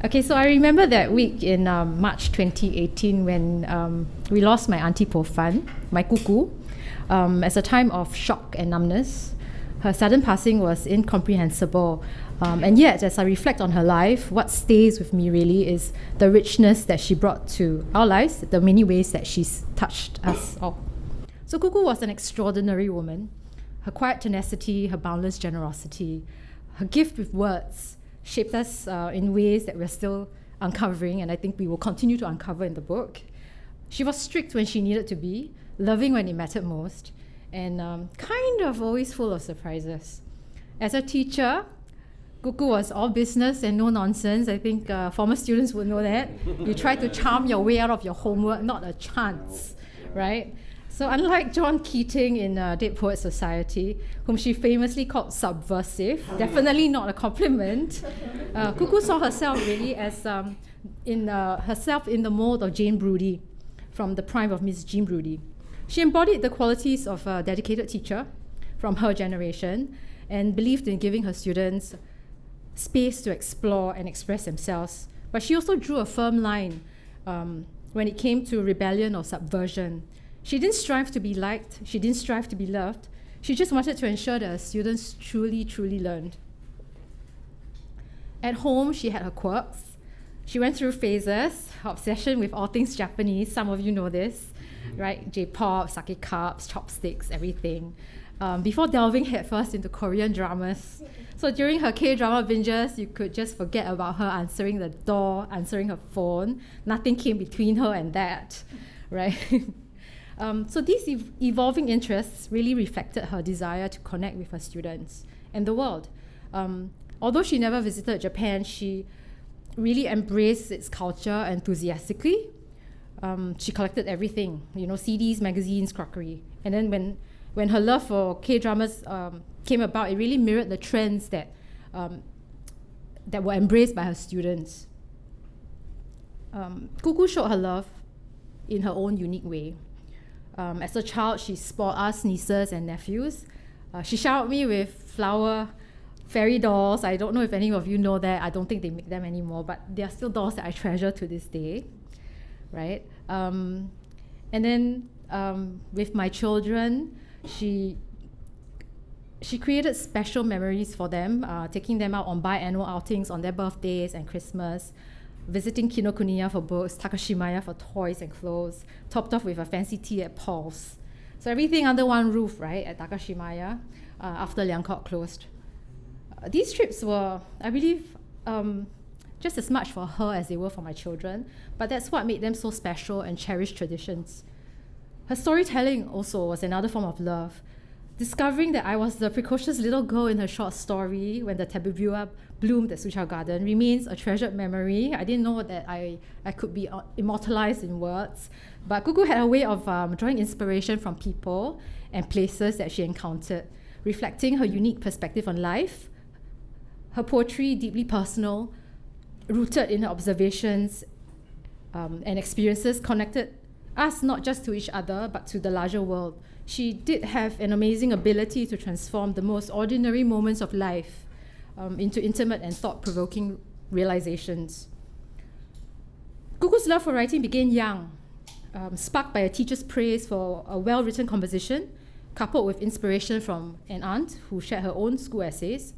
Okay, so I remember that week in March 2018 when we lost my auntie Poh Fun, my kuku, as a time of shock and numbness. Her sudden passing was incomprehensible. And yet, as I reflect on her life, what stays with me really is the richness that she brought to our lives, the many ways that she's touched us all. So Kuku was an extraordinary woman. Her quiet tenacity, her boundless generosity, her gift with words shaped us in ways that we're still uncovering, and I think we will continue to uncover in the book. She was strict when she needed to be, loving when it mattered most, and kind of always full of surprises. As a teacher, Kuku was all business and no nonsense. I think former students would know that. You try to charm your way out of your homework, not a chance, right? So unlike John Keating in Dead Poets Society, whom she famously called subversive, definitely not a compliment, Kuku saw herself really as herself in the mold of Jane Brodie, from the prime of Miss Jean Brodie. She embodied the qualities of a dedicated teacher from her generation and believed in giving her students space to explore and express themselves. But she also drew a firm line when it came to rebellion or subversion. She didn't strive to be liked, she didn't strive to be loved. She just wanted to ensure that her students truly, truly learned. At home, she had her quirks. She went through phases, her obsession with all things Japanese. Some of you know this, right? J-pop, sake cups, chopsticks, everything. Before delving headfirst into Korean dramas. So during her K-drama binges, you could just forget about her answering the door, answering her phone. Nothing came between her and that, right? So these evolving interests really reflected her desire to connect with her students and the world. Although she never visited Japan, she really embraced its culture enthusiastically. She collected everything, CDs, magazines, crockery. And then when her love for K-dramas came about, it really mirrored the trends that were embraced by her students. Kuku showed her love in her own unique way. As a child, she spoiled us nieces and nephews. She showered me with flower fairy dolls. I don't know if any of you know that. I don't think they make them anymore, but they are still dolls that I treasure to this day, right? And then with my children, she created special memories for them, taking them out on biannual outings on their birthdays and Christmas, visiting Kinokuniya for books, Takashimaya for toys and clothes, topped off with a fancy tea at Paul's. So everything under one roof, right, at Takashimaya, after Liangkok closed. These trips were, I believe, just as much for her as they were for my children, but that's what made them so special and cherished traditions. Her storytelling also was another form of love. Discovering that I was the precocious little girl in her short story when the tabubua bloomed at Suchao Garden remains a treasured memory. I didn't know that I could be immortalized in words, but Kuku had a way of drawing inspiration from people and places that she encountered, reflecting her unique perspective on life. Her poetry, deeply personal, rooted in her observations and experiences, connected us not just to each other, but to the larger world. She did have an amazing ability to transform the most ordinary moments of life into intimate and thought-provoking realizations. Kuku's love for writing began young, sparked by a teacher's praise for a well-written composition, coupled with inspiration from an aunt who shared her own school essays.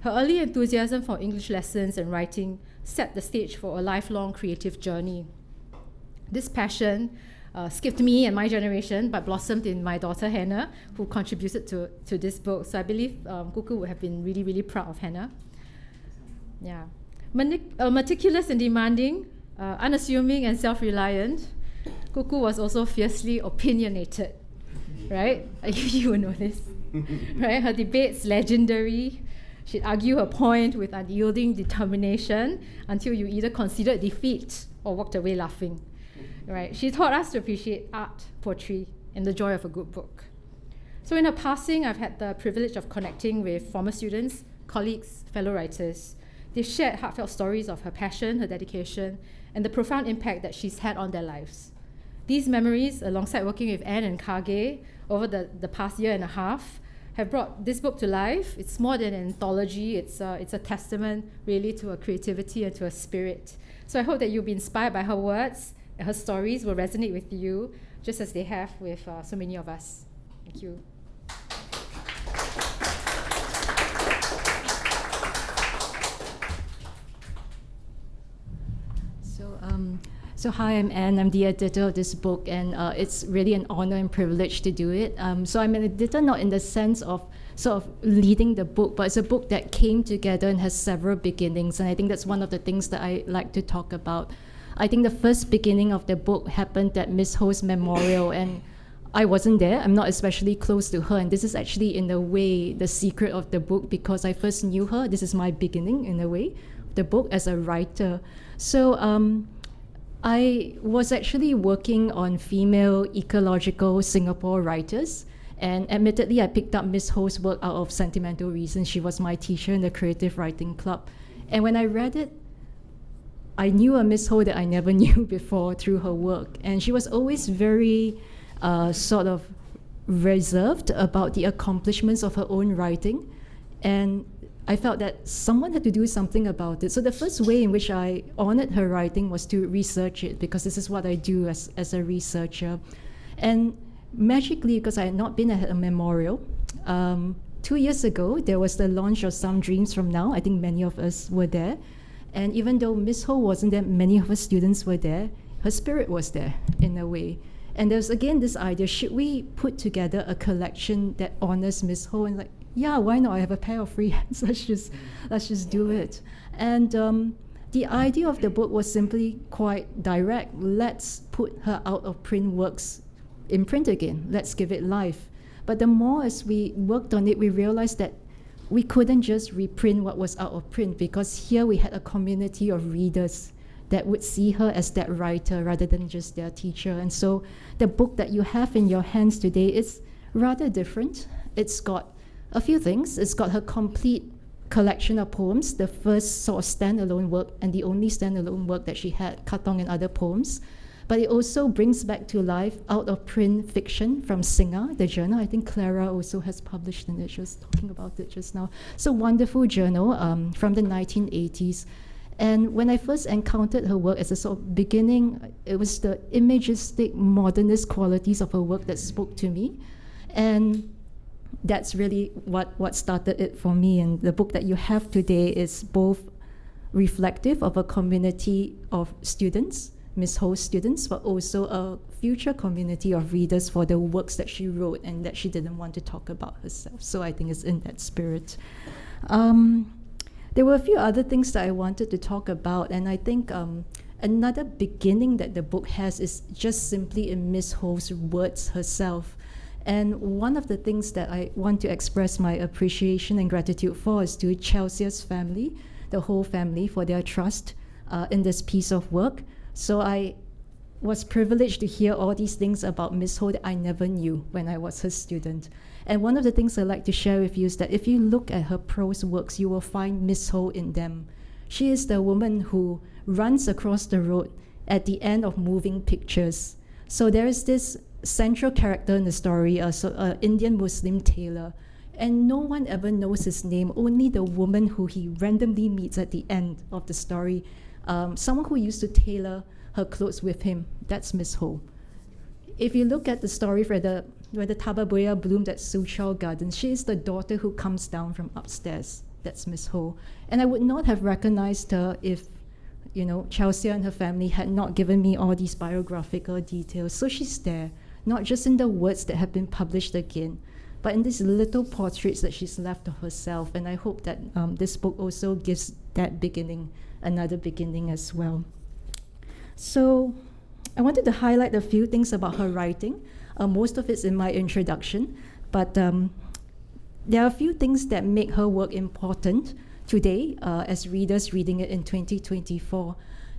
Her early enthusiasm for English lessons and writing set the stage for a lifelong creative journey. This passion skipped me and my generation, but blossomed in my daughter Hannah, who contributed to this book. So I believe Kuku would have been really, really proud of Hannah. Yeah, meticulous and demanding, unassuming and self-reliant, Kuku was also fiercely opinionated, right? You will know this, right? Her debates legendary. She'd argue her point with unyielding determination until you either considered defeat or walked away laughing. Right. She taught us to appreciate art, poetry, and the joy of a good book. So in her passing, I've had the privilege of connecting with former students, colleagues, fellow writers. They've shared heartfelt stories of her passion, her dedication, and the profound impact that she's had on their lives. These memories, alongside working with Anne and Kage over the past year and a half, have brought this book to life. It's more than an anthology. It's a testament really to her creativity and to her spirit. So I hope that you'll be inspired by her words, and her stories will resonate with you, just as they have with so many of us. Thank you. So hi, I'm Anne. I'm the editor of this book, and it's really an honor and privilege to do it. So I'm an editor not in the sense of sort of leading the book, but it's a book that came together and has several beginnings, and I think that's one of the things that I like to talk about. I think the first beginning of the book happened at Miss Ho's memorial, and I wasn't there. I'm not especially close to her, and this is actually, in a way, the secret of the book, because I first knew her. This is my beginning, in a way, the book as a writer. So I was actually working on female ecological Singapore writers, and admittedly I picked up Miss Ho's work out of sentimental reasons. She was my teacher in the Creative Writing Club, and when I read it, I knew a Miss Ho that I never knew before through her work, and she was always very sort of reserved about the accomplishments of her own writing, and I felt that someone had to do something about it. So the first way in which I honored her writing was to research it, because this is what I do as a researcher. And magically, because I had not been at a memorial, 2 years ago, there was the launch of Some Dreams From Now. I think many of us were there. And even though Miss Ho wasn't there, many of her students were there. Her spirit was there, in a way. And there's again this idea, should we put together a collection that honors Miss Ho? And like, yeah, why not? I have a pair of free hands. Let's just do it. And the idea of the book was simply quite direct. Let's put her out of print works in print again. Let's give it life. But the more as we worked on it, we realized that we couldn't just reprint what was out of print, because here we had a community of readers that would see her as that writer rather than just their teacher. And so the book that you have in your hands today is rather different. It's got a few things. It's got her complete collection of poems, the first sort of standalone work and the only standalone work that she had, Katong and Other Poems. But it also brings back to life out-of-print fiction from Singer, the journal. I think Clara also has published in it. She was talking about it just now. It's a wonderful journal from the 1980s. And when I first encountered her work as a sort of beginning, it was the imagistic, modernist qualities of her work that spoke to me. And that's really what started it for me. And the book that you have today is both reflective of a community of students, Miss Ho's students, but also a future community of readers for the works that she wrote and that she didn't want to talk about herself. So I think it's in that spirit. There were a few other things that I wanted to talk about, and I think another beginning that the book has is just simply in Miss Ho's words herself. And one of the things that I want to express my appreciation and gratitude for is to Chelsia's family, the whole family, for their trust in this piece of work. So I was privileged to hear all these things about Miss Ho that I never knew when I was her student. And one of the things I'd like to share with you is that if you look at her prose works, you will find Miss Ho in them. She is the woman who runs across the road at the end of moving pictures. So there is this central character in the story, an Indian Muslim tailor, and no one ever knows his name, only the woman who he randomly meets at the end of the story, someone who used to tailor her clothes with him. That's Miss Ho. If you look at the story where the tababuya bloomed at Soochow Gardens, she is the daughter who comes down from upstairs. That's Miss Ho. And I would not have recognized her if, Chelsia and her family had not given me all these biographical details. So she's there, not just in the words that have been published again, but in these little portraits that she's left of herself. And I hope that this book also gives that beginning, another beginning as well. So I wanted to highlight a few things about her writing. Most of it's in my introduction, but there are a few things that make her work important today as readers reading it in 2024.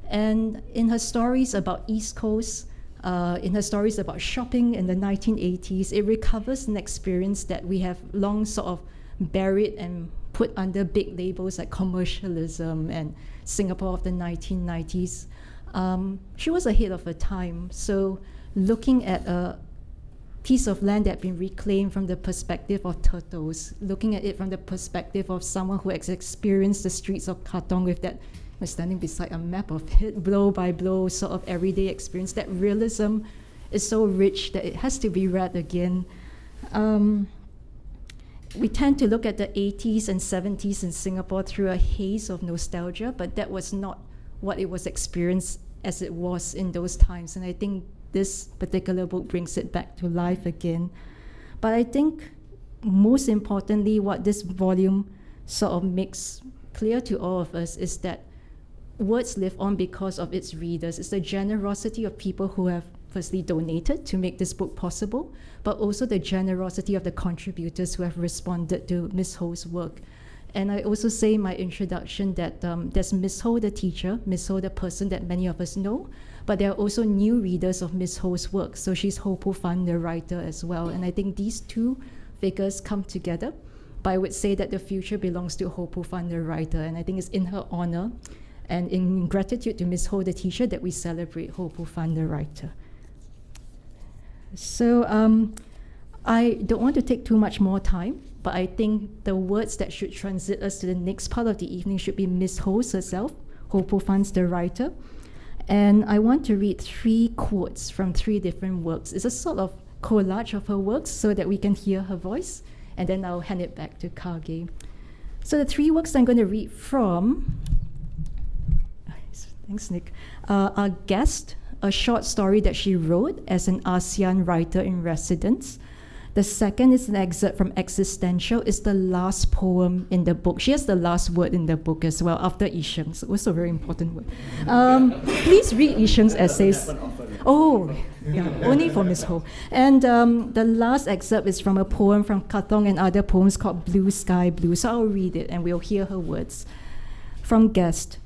And in her stories about East Coast, in her stories about shopping in the 1980s, it recovers an experience that we have long sort of buried and put under big labels like commercialism and Singapore of the 1990s. She was ahead of her time. So looking at a piece of land that had been reclaimed from the perspective of turtles, looking at it from the perspective of someone who has experienced the streets of Katong with that, we're standing beside a map of it, blow by blow, sort of everyday experience. That realism is so rich that it has to be read again. We tend to look at the 80s and 70s in Singapore through a haze of nostalgia, but that was not what it was experienced as it was in those times. And I think this particular book brings it back to life again. But I think most importantly, what this volume sort of makes clear to all of us is that words live on because of its readers. It's the generosity of people who have firstly donated to make this book possible, but also the generosity of the contributors who have responded to Miss Ho's work. And I also say in my introduction that there's Miss Ho, the teacher, Miss Ho, the person that many of us know, but there are also new readers of Miss Ho's work. So she's Ho Poh Fun, the writer as well. And I think these two figures come together. But I would say that the future belongs to Ho Poh Fun, the writer. And I think it's in her honor and in gratitude to Miss Ho, the teacher, that we celebrate Ho Poh Fun, the writer. So I don't want to take too much more time, but I think the words that should transit us to the next part of the evening should be Miss Ho's herself, Ho Poh Fun's the writer. And I want to read 3 quotes from 3 different works. It's a sort of collage of her works so that we can hear her voice, and then I'll hand it back to Kage. So the 3 works I'm going to read from, thanks Nick, are Guest, a short story that she wrote as an ASEAN writer in residence. The second is an excerpt from Existential. It's the last poem in the book. She has the last word in the book as well, after Isheng's. So also a very important word. Please read Isheng's essays. Oh, yeah, only for Miss Ho. And the last excerpt is from a poem from Katong and Other Poems called Blue Sky Blue. So I'll read it and we'll hear her words. From Guest.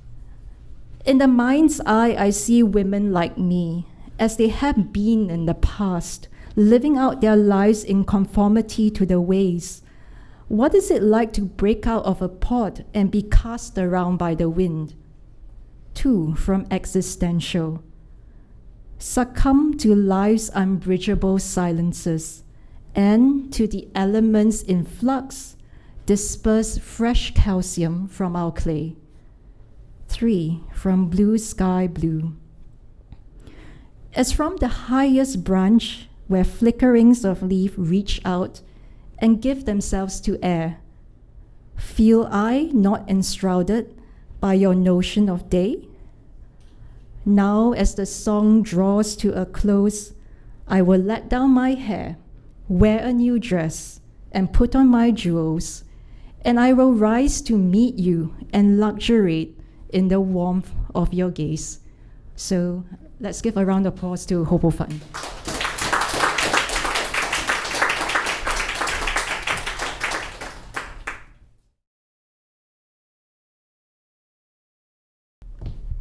In the mind's eye, I see women like me, as they have been in the past, living out their lives in conformity to the ways. What is it like to break out of a pod and be cast around by the wind? 2, from Existential. Succumb to life's unbridgeable silences, and to the elements in flux, disperse fresh calcium from our clay. 3, from Blue Sky Blue. As from the highest branch, where flickerings of leaf reach out and give themselves to air, feel I not enshrouded by your notion of day? Now, as the song draws to a close, I will let down my hair, wear a new dress, and put on my jewels, and I will rise to meet you and luxuriate in the warmth of your gaze. So let's give a round of applause to Ho Poh Fun.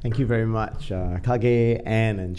Thank you very much, Kage, Anne, and